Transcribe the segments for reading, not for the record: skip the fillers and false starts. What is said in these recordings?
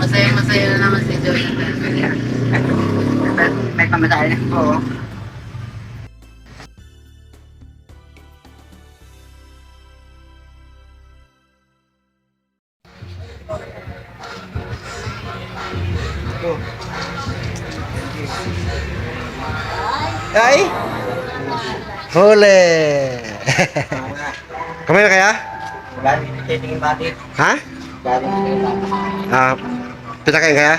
Masaya-masaya na naman si Jonathan. May pamasahe na po. Ay! Huli! Kumain na kaya? Galing sa tingin batik. Ha? Galing sa tingin batik. Pinakain kaya?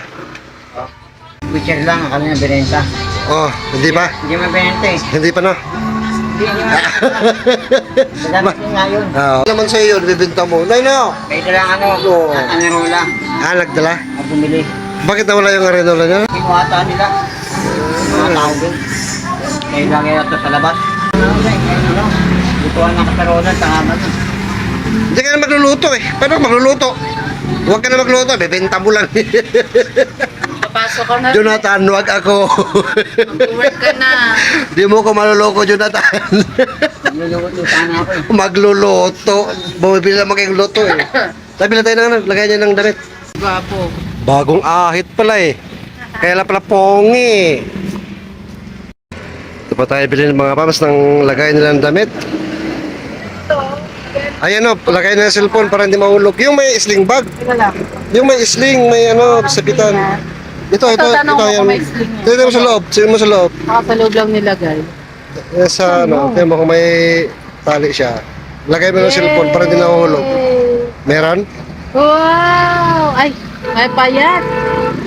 Witcher lang, akala niya binenta. Oh, hindi pa? Hindi mo binenta eh. Hindi pa no? Hindi mo. Madami ko nga yun. Ano naman sa'yo yun, bibinta mo? Nay no! May dalang ano, Oo. anirola. Nagdala? Ang bumili. Bakit nawala yung arenola niya? Kinuhata nila. Mga tao din. Kaya lang yan ito sa labas. Lutuan ng kasarolan, tama na. Hindi ka na magluluto eh. Paano ka magluluto? Huwag ka na magluto, bibenta mo lang. Papasok ka na. Jonathan, huwag ako. Mag-work ka na. Di mo ko maluloko, Jonathan. Niluluto sana ako eh. Magluluto. Bumibili naman kayong luto eh. Sabi na tayo ng ano, lagay niya ng damit. Gwapo. Bagong ahit pala eh. Kaya lang pala pongi. Ito pa tayo bilhin ng mga pamas ng lagay nila ng damit. Ayan o, lagay na ng cellphone para hindi mahulog. Yung may sling bag. Ito lang. Yung may sling, may ano, sabitan. Ito, tanong ko yan. kung may sling yan. Ito mo sa loob, sino mo sa loob. Naka sa loob lang nilagay. Sa ano, tingnan mo kung may tali siya. Lagay mo ng cellphone para hindi nahulog. Meron? Wow! Ay, may payat.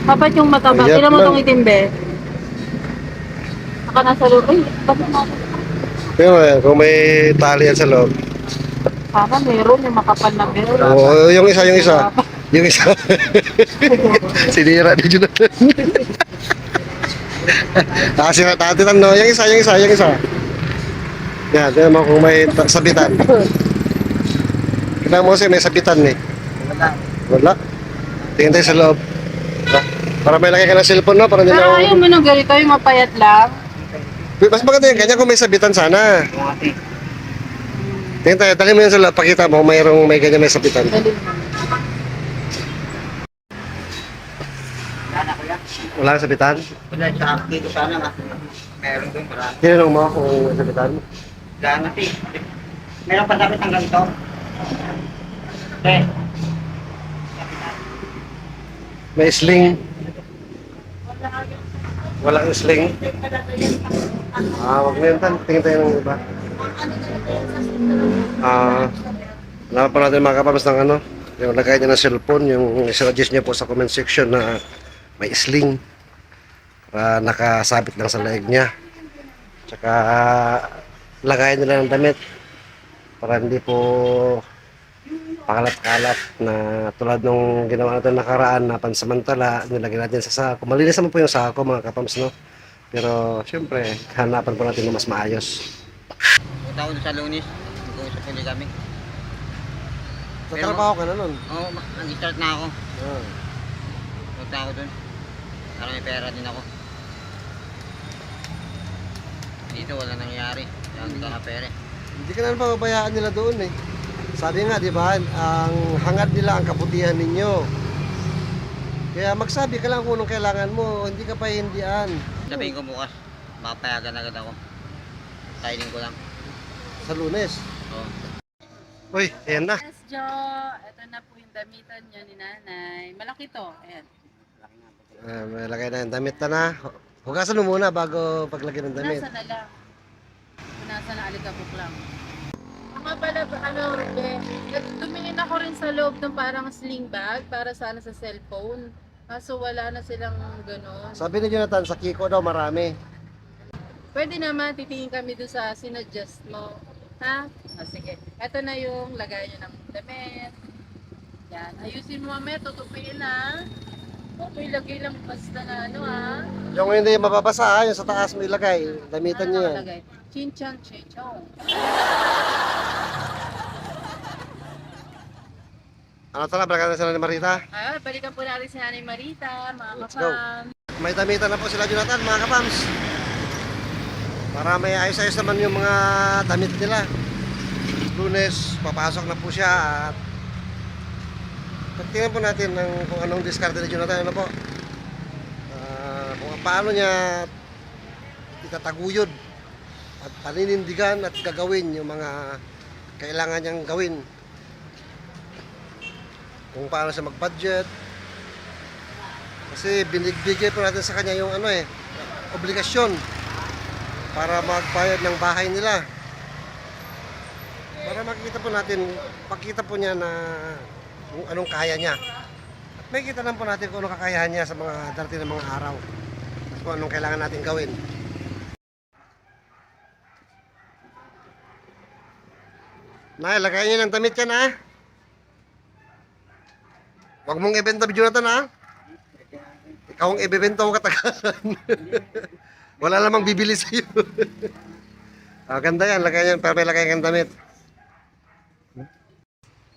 Papat yung mataba. Payat Tignan mo lang. itong itim, be. Naka nasa loob. Ay, bakit natin? Tingnan mo yan, kung may tali yan sa loob. Para meron yung makapal na meron. Oo, yung isa. Yung isa. Sinira ni Jonathan. Sira tatitan no, yung isa. Yan, tingnan mo kung may sabitan. Tingnan mo kasi may sabitan eh. Wala. Tingin tayo sa loob. Para may lagay ka ng cellphone no, para hindi Pero ayaw na. mo nung ganito, yung mapayat lang. Mas maganda yung ganyan kung may sabitan sana. Tingin tayo, dali mo yan sa loob, pakita mo kung may ganyan may sabitan. Dali mo. Sana kuya. Wala kang sabitan? Wala sa dito sana ma. Meron doon marami. Tinanong mo kung may sabitan? Sana eh. Meron pa dapat ng ganito. Okay. May sling. Wala kang sling. Wag na yun tan. Tingin tayo ng iba. Wala pa natin mga kapamas ng ano. Yung lagay niya ng cellphone. Yung suggest niya po sa comment section na may sling. Para nakasabit lang sa leeg niya. Tsaka lagay nila ng damit. Para hindi po pakalat-kalat na tulad nung ginawa natin nakaraan na pansamantala, nilagay natin sa sako. Malinis naman po yung sako mga kapams, no? Pero syempre, hanapan po natin na mas maayos. Punta ako doon sa Lunis. Nag-uusap ulit kami. Sa trabaho ka na nun? Oo, nag-start na ako. Punta ako doon. Para may pera din ako. Dito wala nangyari. Kaya hindi ka na pera. Hindi ka na pababayaan nila doon eh. Sabi nga, di ba, ang hangad nila ang kabutihan ninyo. Kaya magsabi ka lang kung anong kailangan mo, hindi ka pahindian. Sabihin ko bukas, mapapayagan agad ako. Kainin ko lang. Sa Lunes. Oo. Uy, ayan na. Yes, Jo. Ito na po yung damitan niya ni nanay. Malaki to. Ayan. May lagay na yung damit na. Hugasan mo muna bago paglagay ng damit. Punasan na lang. Punasan na alikabok lang. Mga pala, ano, tumingin ako rin sa loob ng parang sling bag para sana sa cellphone. Kaso wala na silang gano'n. Sabi ni Jonathan, sa Kiko daw marami. Pwede naman, titingin kami doon sa sinadjust mo. Ha? Sige. Ito na yung lagay nyo ng damit. Yan. Ayusin mo mamaya, tutupiin na. Huwag mo ilagay lang basta na ano ha. Yung hindi mababasa, yung sa taas mo ilagay. Damitan niyo yan. Nakalagay? Chin-chan, chin-chong. Ano tala, balikan na sila ni Marita? Balikan po natin si Nanay Marita, mga Let's go. kapam. May damitan na po sila Jonathan, mga kapams. Para may ayos-ayos naman yung mga damit nila. Lunes, papasok na po siya at tingnan po natin kung anong diskarte ni Jonathan. Ano po? Kung paano niya itataguyod at paninindigan at gagawin yung mga kailangan niyang gawin. Kung paano siya mag-budget. Kasi binigbigay po natin sa kanya yung obligasyon para magbayad ng bahay nila. Para makita po natin, pakita po niya na kung anong kaya niya. At makikita lang po natin kung anong kakayahan niya sa mga darating na mga araw. At kung anong kailangan natin gawin. Nay, lagay niyo ng damit yan ha. Huwag mong ibenta, Jonathan ha. Ikaw ang ibibenta mo katagalan. Wala namang bibili sa'yo. Ganda yan, lagay yan, para may lagay kang damit.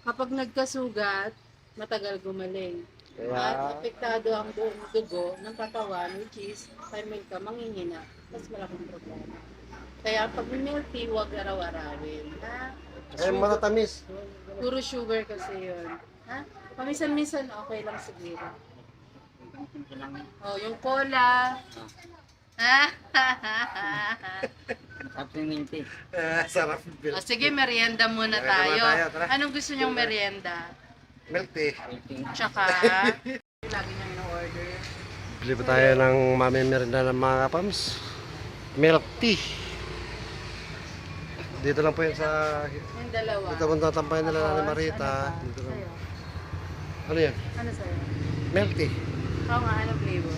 Kapag nagkasugat, matagal gumaling. Kaya- At apektado ang buong dugo ng katawan, which is, time ka manghihina, mas malaking problema. Kaya pag milk tea, huwag araw-arawin. Ha? Kaya matatamis. Puro sugar kasi yun. Ha? Paminsan-minsan, okay lang siguro. Oh, yung cola. Ha? Supplemente. Sarap. Oh, sige, merienda muna Merienda tayo. muna tayo, tara. Anong gusto niyong merienda? Milk tea. Tsaka, lagi niyang in-order. Bili pa tayo ng mamimerinda ng mga kapams. Milk tea. Dito lang po yun sa... Yung dalawa. Dito kung tatampayan nila Tapos, ni Marita. Ano pa? Dito lang. Sa'yo? Ano yan? Ano sa'yo? Milk tea. Oo nga, anong flavor?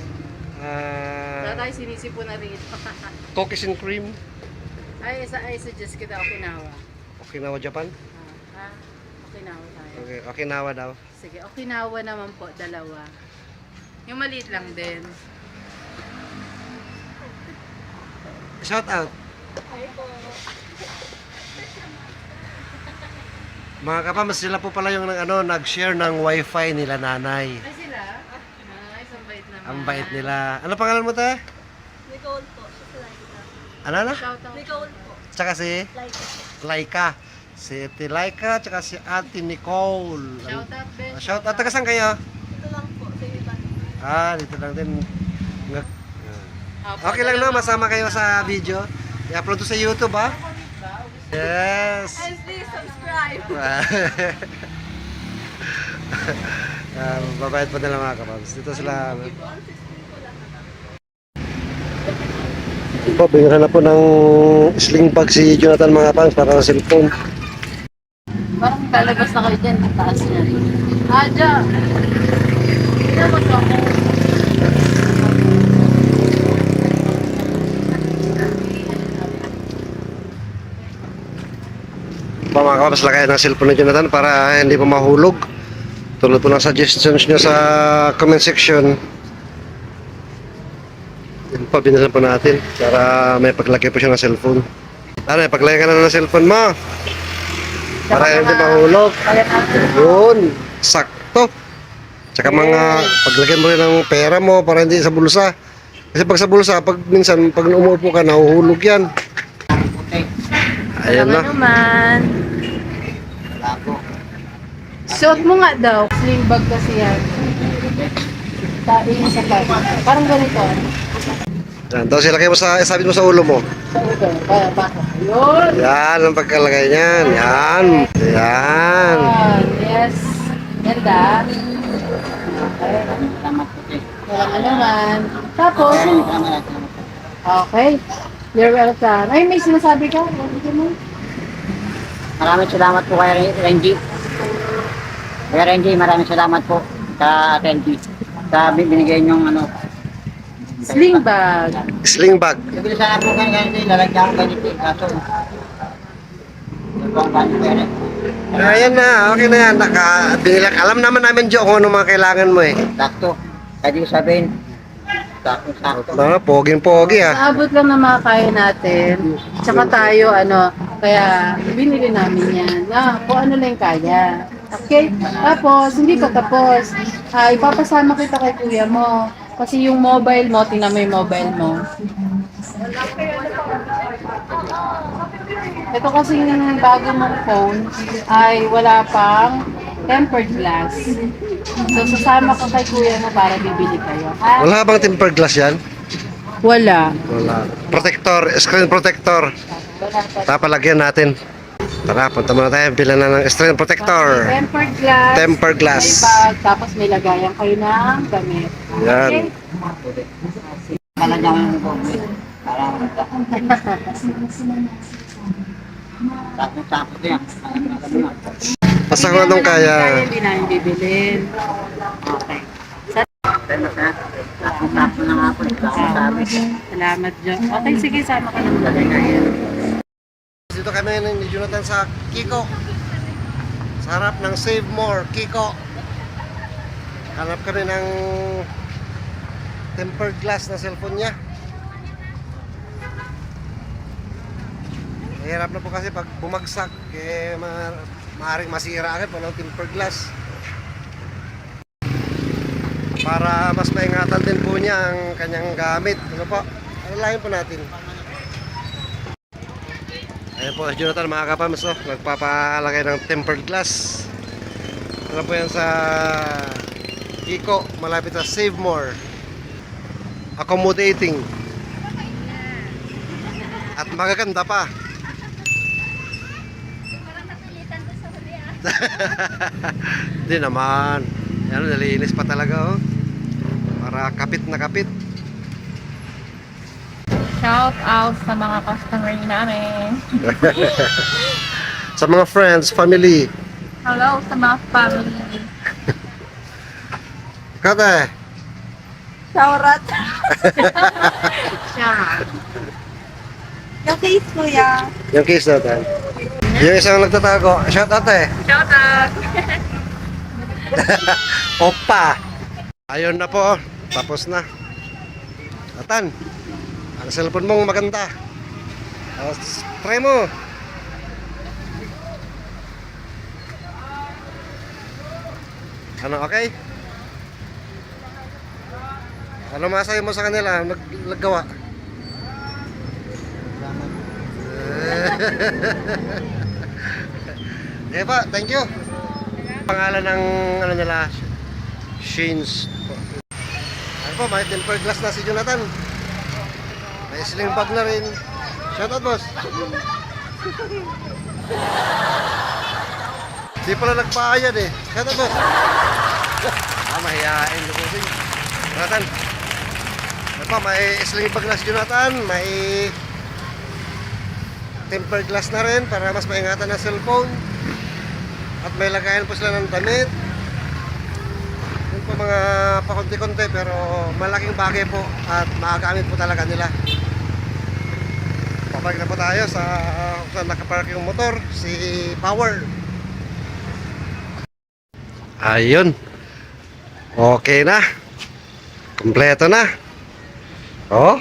Wala Ah, tayo sinisipo na rito. cookies and cream. ay, suggest kita Okinawa. Okinawa, Japan. Ha? Okinawa tayo. Okay, Okinawa daw. Sige, Okinawa naman po, dalawa. Yung maliit lang din. Shout out. Mga kapams, sila po pala yung nag-share ng wifi nila nanay. Ay sila? Ay, ang bait naman. Ang bait nila. Ano pangalan mo ta? Nicole po. Sa Laika. Ano na? Shout out. Nicole po. Tsaka si Laika. Laika. Si Ate Laika, tsaka si Ate Nicole. Shout out, Ben. Shout out. Taga saan kayo? Ito lang po. Sa iban. Dito lang din. Opo, Okay lang no, dalawa. masama kayo sa video. I-upload to sa YouTube ha. Yes. And please subscribe. Babayad pa nila mga kapams. Dito sila. Po, binira na po ng sling bag si Jonathan mga kapams para sa cellphone. Parang lalabas na kayo dyan. Taas niya rin. Dyan. Lalabas ako. Pa mga kapams, lagay ng cellphone ni Jonathan para hindi po mahulog. Tulad po ng suggestions nyo sa comment section. Yun po, binilan po natin para may paglagay po siya ng cellphone. Ano, paglagay ka na ng cellphone mo para hindi mahulog. Yun, sakto. Tsaka mga paglagay mo rin ng pera mo para hindi sa bulsa. Kasi pag sa bulsa, minsan pag umuupo ka, nahuhulog yan. Ayan na. naman. Wala po. Suot mo nga daw. Sling bag kasi yan. Tain sa bag. Parang ganito. Yan, tapos ilagay mo sabit mo sa ulo mo. Okay, kaya pasok. Yun. Yan ang pagkalagay niyan. Yan. Yan. Yes. Ganda. Okay. Salamat po. Walang anuman. Tapos, Salamat. okay. You're welcome. Ay, may sinasabi ka? Maraming salamat po kay Renji. Kay Renji, maraming salamat po sa Renji. Sa binigay niyong Sling bag. Sling bag. Bibili sana po ganito, lalagyan ko ganito. Kaso, yung pang pera. Ayan na. Okay na yan. Alam naman namin, Jo, kung ano mga kailangan mo eh. Sakto. Pwede ko sabihin. Sakto. Poging-pogi ah. Naabot lang ng mga kaya natin. Tsaka tayo, kaya binili namin yan. Kung ano lang yung kaya. Okay? Tapos, hindi pa tapos. Ipapasama kita kay kuya mo. Kasi yung mobile mo, tingnan mo yung mobile mo. Ito kasi yung bago mong phone ay wala pang tempered glass. So, sasama ko kay kuya mo para bibili kayo. Ha? Wala bang tempered glass yan? Wala. Wala. Protector, screen protector. Wala pa. Papalagyan natin. Tara, punta muna tayo. Bilan na ng screen protector. Tempered glass. Tempered glass. May bag, tapos may lagayan kayo ng damit. Yan. Palagyan ko yung gold. Para tapos yan. Basta kung anong kaya. Hindi namin bibilin. Okay. Tapos na nga po. Sabi. Salamat, Jo. Okay, sige, sama ka naman. Dito kami ni Jonathan sa Kiko. Sa harap ng Save More, Kiko. Hanap kami ng tempered glass na cellphone niya. Mahirap na po kasi pag bumagsak, maaaring masira agad walang tempered glass. Para mas maingatan din po niya ang kanyang gamit. Ano po? Alalayan po natin. Ayan po, Jonathan, mga kapams, oh, nagpapalagay ng tempered glass. Ano po yan sa Kiko, malapit sa Save More. Accommodating. At magaganda pa. Hindi naman. Yan, nalinis pa talaga, oh. Para kapit na kapit. Shout out sa mga customer namin. Sa mga friends, family. Hello sa mga family. Kate, Shoutout. Shout Yung case kuya. yung case natin. Yung isang nagtatago, shout out eh. Shout out. Opa! Ayun na po, tapos na. Atan, ang cellphone mong maganda. Try mo. Ano, okay? Ano masayo mo sa kanila? Naggawa? Okay pa, thank you. Pangalan ng ano nila, Shane's. Ano po, may tempered glass na si Jonathan. May sling bag na rin. Shout out, boss. Di pala nagpaayad eh. Shout out, boss. Mahihain. Jonathan. Ano po, may sling bag na si Jonathan. May tempered glass na rin para mas maingatan ng cellphone. At may lagayan po sila ng damit. Yun po mga pakunti-kunti pero malaking bagay po at magagamit po talaga nila. Papag na po tayo sa kung nakapark yung motor, si Power. Ayun. Okay na. Kompleto na. Oh.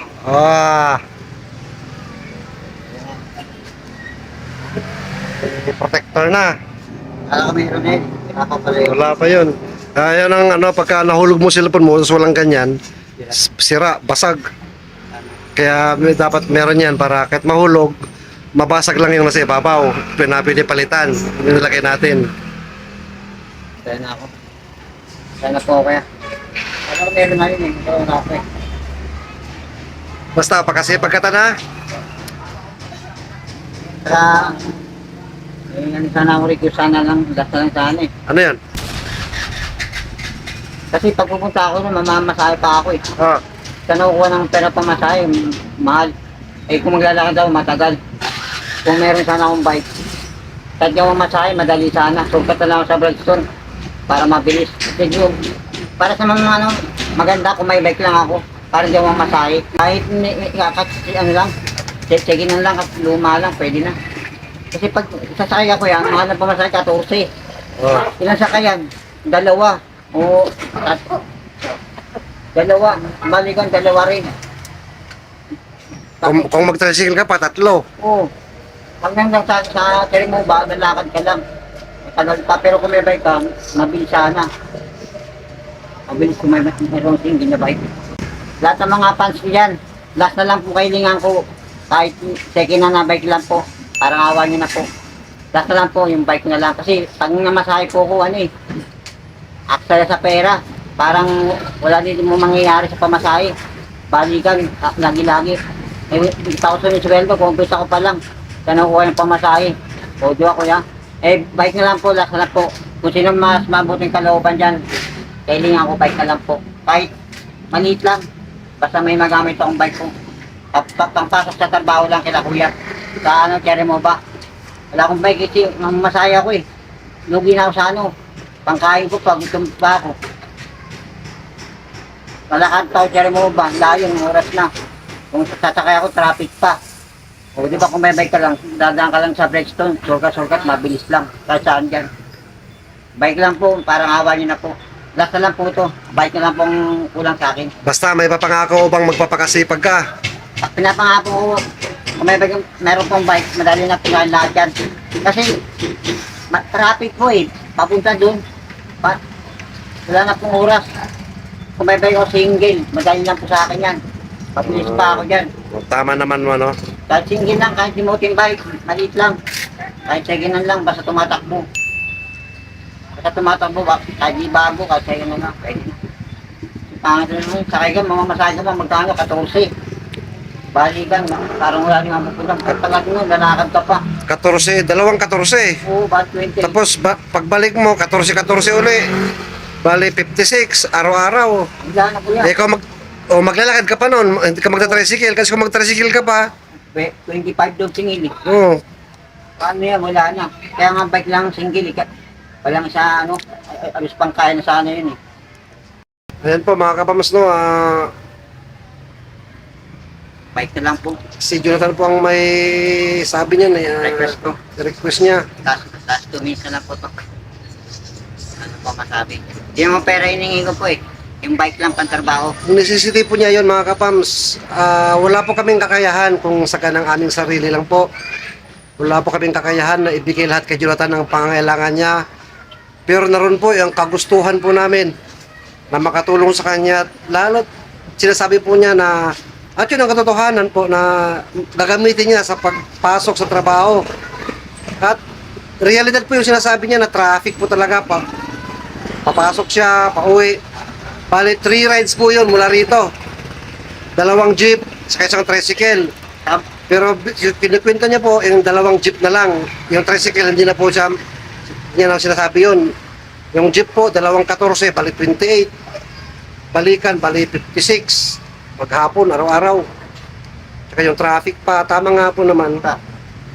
Protector na. Kala ko mayroon eh. Wala pa yun. Yan ang ano, pagka nahulog mo cellphone mo, tapos walang ganyan, sira, basag. Kaya dapat meron yan para kahit mahulog, mabasag lang yung nasa ibabaw. Pinapili palitan. Nilagay natin. Kaya na ako. Kaya na po ako kaya. Kala ko meron na yun eh. Ito na ako eh. Basta, pagkasipag ka na. Saka, sana ako rin sana lang, last na lang sana eh. Ano yan? Kasi pag pupunta ako nun, mamamasahe pa ako eh. Ah, Sana kukuha ng pera pang masahe, mahal. Eh kung maglalakad daw, matagal. Kung meron sana akong bike, kahit yung masahe, madali sana. Sukat na lang ako sa Bradstone para mabilis. Kasi yung, para sa mga ano, maganda kung may bike lang ako, para di ako masahe. Kahit ano lang, check-in lang at luma lang, pwede na. Kasi pag sasakay ako yan, mahal na pamasahe 14. oh. Ilan sakayan? Dalawa. O, dalawa. Balikan, dalawa rin. Kung mag-tricycle ka pa, 3. Oo. Hanggang lang sa tiring mo ba, nalakad ka lang. Matagal pa, pero kung may bike ka, mabilis sana. Mabilis kung may mayroong hindi na bike. Lahat ng mga fans ko yan, last na lang po kailingan ko. Kahit second na bike lang po. Parang awa nyo na po. Last na lang po, yung bike na lang. Kasi pag namasahe po ko, aksaya sa pera. Parang wala din mo mangyayari sa pamasahe. Balikan, lagi-lagi. 1,000 yung sweldo, kumpisa ko pa lang. Sana kuha yung pamasahe. O, di ba kuya? Bike na lang po, last na lang po. Kung sino mas mabuting kalooban dyan, kailangan ko bike na lang po. Kahit maliit lang, basta may magamit akong bike ko. Pangpasok sa trabaho lang kila kuya. Sa cherry mo ba? Wala akong bike kasi masaya ko Lugi na ako sa pangkain ko pag gutom pa ako. Malakad tao cherry mo ba? Layo, oras na. Kung sasakay ako, traffic pa. O di ba kung may bike ka lang, dadaan ka lang sa Blackstone, surkat, mabilis lang. Kahit saan dyan. Bike lang po, parang awa niyo na po. Last na lang po ito, bike na lang pong kulang sa akin. Basta may papangako bang magpapakasipag ka? Pinapangako ko, kung may bike, meron pong bike, madali na pinahin lahat yan. Kasi, traffic po papunta dun. Wala na pong oras. Kung may bike ako single, madali lang po sa akin yan. Papulis pa ako dyan. Tama naman mo, no? Kahit single lang, kahit limousine bike, maliit lang. Kahit seginan lang, basta tumatakbo. Basta tumatakbo, kahit di bago, kahit seginan lang, pwede na. Sakay ka, mamamasahe ka pa, magkano, 14. Balikan, parang wala nang mapupulang. Pagtalag mo, lalakad ka pa. 14, dalawang 14. Oo, bakit 20? Tapos pagbalik mo, 14 uli. Bali, 56, araw-araw. Wala na po yan. Ikaw maglalakad ka pa noon, hindi ka magta-tricycle. Kasi kung mag-tricycle ka pa, 25 daw singil oh, Paano yan, wala na. Kaya nga bike lang single Walang sa alos pang kaya na sana yun ayan po mga kapams, no, Bike na lang po. si Jonathan po ang may sabi niya na Request ko. request niya. Last 2 minutes na lang po to. Ano po masabi? Hindi naman pera hiningi ko po Yung bike lang pantrabaho. Necessity po niya yon mga kapams. Wala po kaming kakayahan kung saka ng aming sarili lang po. Wala po kaming kakayahan na ibigay lahat kay Jonathan ng pangangailangan niya. Pero naroon po yung kagustuhan po namin na makatulong sa kanya. Lalo sinasabi po niya na at yun ang katotohanan po na gagamitin niya sa pagpasok sa trabaho. At realidad po yung sinasabi niya na traffic po talaga pa. Papasok siya, pauwi. Bali, 3 rides po yun mula rito. 2 jeep, saka isang tricycle. Pero kinukwenta niya po, yung 2 jeep na lang. Yung tricycle, hindi na po siya, hindi na sinasabi yun. Yung jeep po, 2.14, bali 28. Balikan, bali 56. Maghapon, araw-araw. Saka yung traffic pa, tama nga po naman.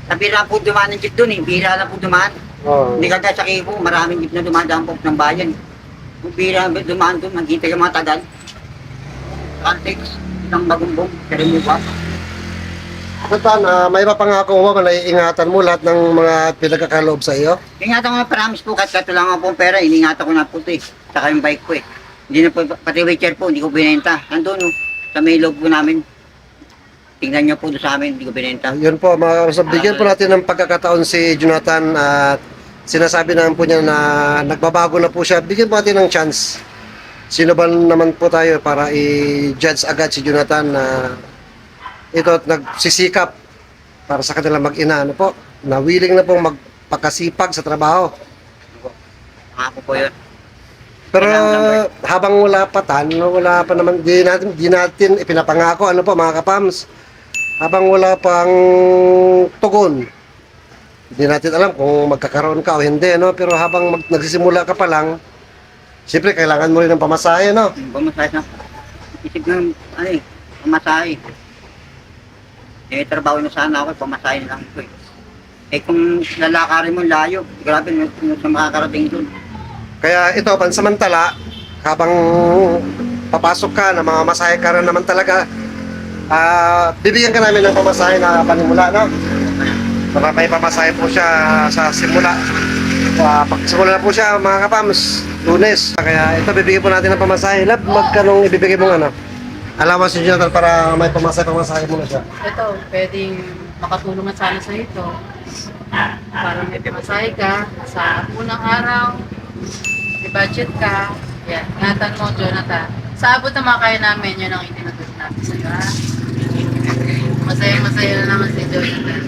Nabira po dumaan ng jeep dun Bira lang po dumaan. Oh. Hindi kagaya sa Kibo, maraming jeep na dumaan daan po ng bayan. Kung bira dumaan dun, maghintay yung mga tagal. Context, isang bagumbong, pero mo ba? Jonathan, may papangako mo ba na iingatan mo lahat ng mga pinagkakaloob sa iyo? Ingatan ko nga, promise po, kahit katulangan po ang pera, iningatan ko na po ito Saka yung bike ko Hindi na po, pati wheelchair po, hindi ko binenta. Nandun sa may loob po namin. Tingnan niyo po doon sa amin, hindi ko binenta. Yun po, mga kasab, bigyan po natin ng pagkakataon si Jonathan at sinasabi naman po niya na nagbabago na po siya. Bigyan po natin ng chance. Sino ba naman po tayo para i-judge agad si Jonathan na ito at nagsisikap para sa kanila mag-ina, ano po, na willing na pong magpakasipag sa trabaho. Ako po yun. Pero habang wala pa wala pa naman, di natin ipinapangako, ano po mga kapams, habang wala pang tugon, hindi natin alam kung magkakaroon ka o hindi, no? Pero habang nagsisimula ka pa lang, siyempre kailangan mo rin ng pamasahe, no? Pamasahe na. Isip ng, pamasahe. Trabaho na sana ako, pamasahe na lang ko kung lalakarin mo layo, grabe sa makakarating doon. Kaya ito, pansamantala, habang papasok ka na mga masahe ka rin naman talaga, bibigyan ka namin ng pamasahe na panimula, no? Para may pamasahe po siya sa simula. Pagsimula na po siya, mga kapams, Lunes. Kaya ito, bibigyan po natin ng pamasahe. Lab, magkanong ibibigay mong ano? Alawas si Jonathan para may pamasahe muna siya. Ito, pwedeng makatulong na sana sa ito. Para may pamasahe ka sa unang araw, may budget ka. Yan, ingatan mo, Jonathan. Sa abot na makaya namin, yun ang itinuturo natin sa'yo, ha? Masaya-masaya na naman si Jonathan.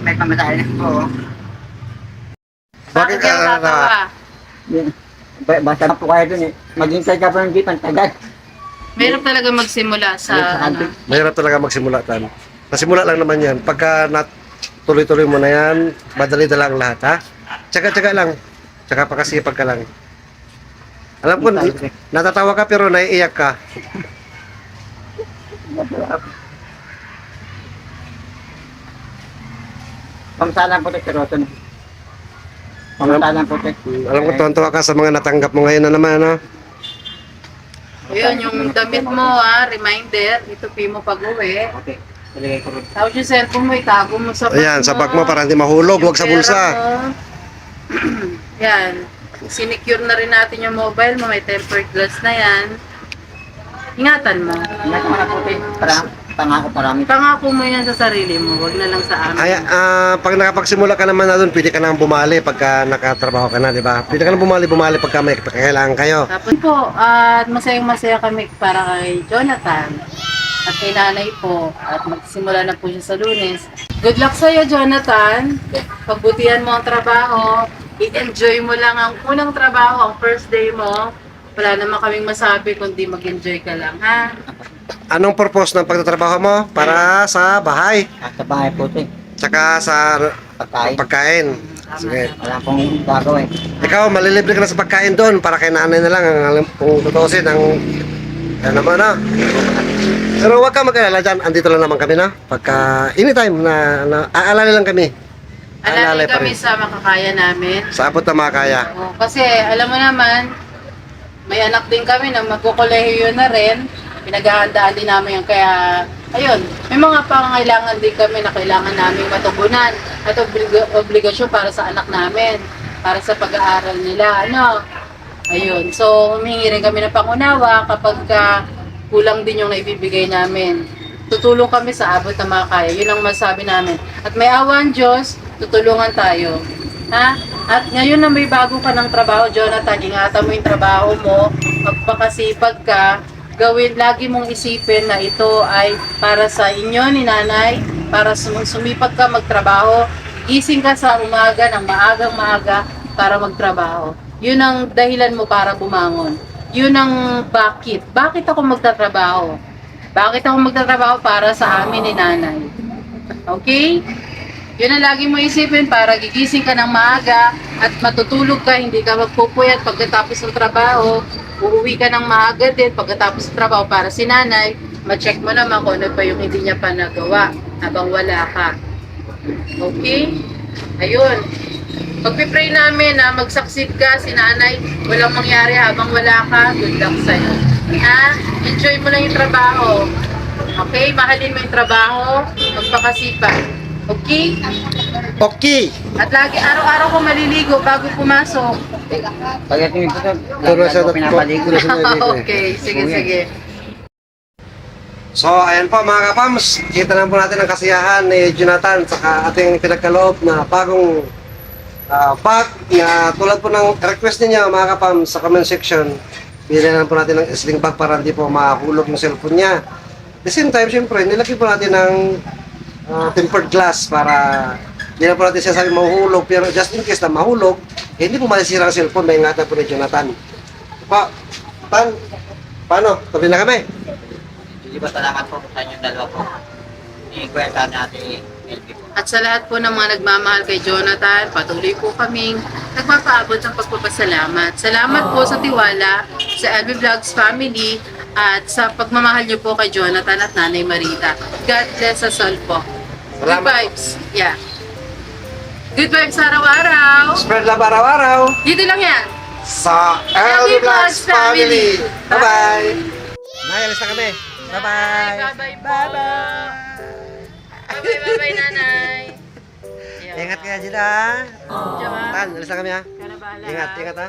may pamasahe na po. Bakit ka tatawa? Basta po kayo dun eh. Maghintay ka pa ng jeep, ang tagal. Mahirap talaga magsimula sa ano. Mahirap talaga magsimula tan. Nasimula lang naman yan. Pagka tuloy-tuloy mo na yan, madali na lang lahat, ha? Tsaga-tsaga lang. Tsaka pakasipag ka lang. Alam ko, natatawa ka pero naiiyak ka. Pamasalan po ito, Roto. Pamasalan po ito. Alam ko, tuwan-tuwa ka sa mga natanggap mo ngayon na naman, ha? Ayun, yung damit mo reminder, itupi mo pag-uwi. Okay. Ilagay ko rin. Tapos yung cellphone mo, itago mo sa bag Ayan, sa bag mo para hindi mahulog, Yung huwag sa pera bulsa. mo. Yan. Sinecure na rin natin yung mobile mo, may tempered glass na yan. Ingatan mo. Ingat mo na po ito. Para pangako parami. Pangako mo yan sa sarili mo, wag na lang sa amin. Ay, pag nakapagsimula ka naman na doon, pwede ka nang bumali pagka nakatrabaho ka na, di ba? Pwede ka nang bumali pagka may kailangan kayo. Tapos po, at masayang-masaya kami para kay Jonathan at kay nanay po at magsimula na po siya sa Lunes. Good luck sa'yo, Jonathan. Pagbutihan mo ang trabaho. I-enjoy mo lang ang unang trabaho, ang first day mo. Wala naman kaming masabi kundi mag-enjoy ka lang, ha? Anong purpose ng pagtatrabaho mo? Para sa bahay, Sa bahay po ito. tsaka sa Pagkain. pagkain. Sige. Wala pong gagawin. Ikaw, malilibre ka na sa pagkain doon para kay nanay na lang ang kung tutusin ang ano naman na. Pero huwag ka mag-alala dyan, andito lang naman kami na. Pagka anytime na aalala lang kami. Alalay pa kami rin. sa makakaya namin. Sa abot na makakaya. Oo, kasi alam mo naman, may anak din kami na magkukolehiyo na rin. Pinaghahandaan din namin yan. Kaya, ayun, may mga pangangailangan din kami na kailangan namin matugunan at obligasyon para sa anak namin, para sa pag-aaral nila. Ano? Ayun. So, humingi rin kami ng pangunawa kapag kulang din yung naibibigay namin. Tutulong kami sa abot na makakaya. Yun ang masabi namin. At may awan Diyos, tutulungan tayo. Ha? At ngayon na may bago ka ng trabaho, Jonathan, ingatan mo yung trabaho mo, magpakasipag ka, gawin, lagi mong isipin na ito ay para sa inyo ni nanay, para sumipag ka magtrabaho, gising ka sa umaga ng maagang-maaga para magtrabaho. Yun ang dahilan mo para bumangon. Yun ang bakit. Bakit ako magtatrabaho? Bakit ako magtatrabaho para sa amin ni nanay? Okay? Yun ang lagi mo isipin para gigising ka ng maaga at matutulog ka, hindi ka magpupuyat pagkatapos ng trabaho. Uuwi ka ng maaga din pagkatapos ng trabaho para si nanay, ma-check mo naman kung ano pa yung hindi niya pa nagawa habang wala ka. Okay? Ayun. Pagpipray namin na magsaksid ka si nanay, walang mangyari habang wala ka, good luck sa'yo. Ha? Enjoy mo lang yung trabaho. Okay? Mahalin mo yung trabaho, magpakasipag. Okay? Okay. At lagi, araw-araw ko maliligo bago pumasok. Pagdating ko ito, Turo sa pinapaligo. Okay, sige. So, ayan po mga kapams, kita na po natin ang kasiyahan ni Jonathan saka ating pinagkaloob na bagong bag na tulad po ng request niya mga kapams sa comment section. Bilhan po natin ng sling bag para hindi po mahulog yung cellphone niya. At the same time, syempre, nilagyan po natin ng tempered glass para hindi na po natin siya sabi mahuhulog, pero just in case na mahulog, hindi po masisira ang cellphone, may ingatan po ni Jonathan. Pa, paano? Tabi na kami. Hindi ba salamat po sa inyong dalawa po. I-kwenta natin LB po. At sa lahat po ng mga nagmamahal kay Jonathan, patuloy po kaming nagpapaabot ng pagpapasalamat. Salamat po sa tiwala sa LB Vlogs family at sa pagmamahal niyo po kay Jonathan at Nanay Marita. God bless us all po. Good Salamat. vibes. Yeah. Good vibes araw-araw. Spread love araw-araw Dito lang yan. sa LB Vlogs family. Bye-bye. Nay, alis na kami. Bye-bye. Bye-bye. Bye-bye. Bye-bye, Nanay. Ingat kaya dyan ha. Diyan ba? Tan, alis na kami ha. Ikaw na bahala. Ingat ha.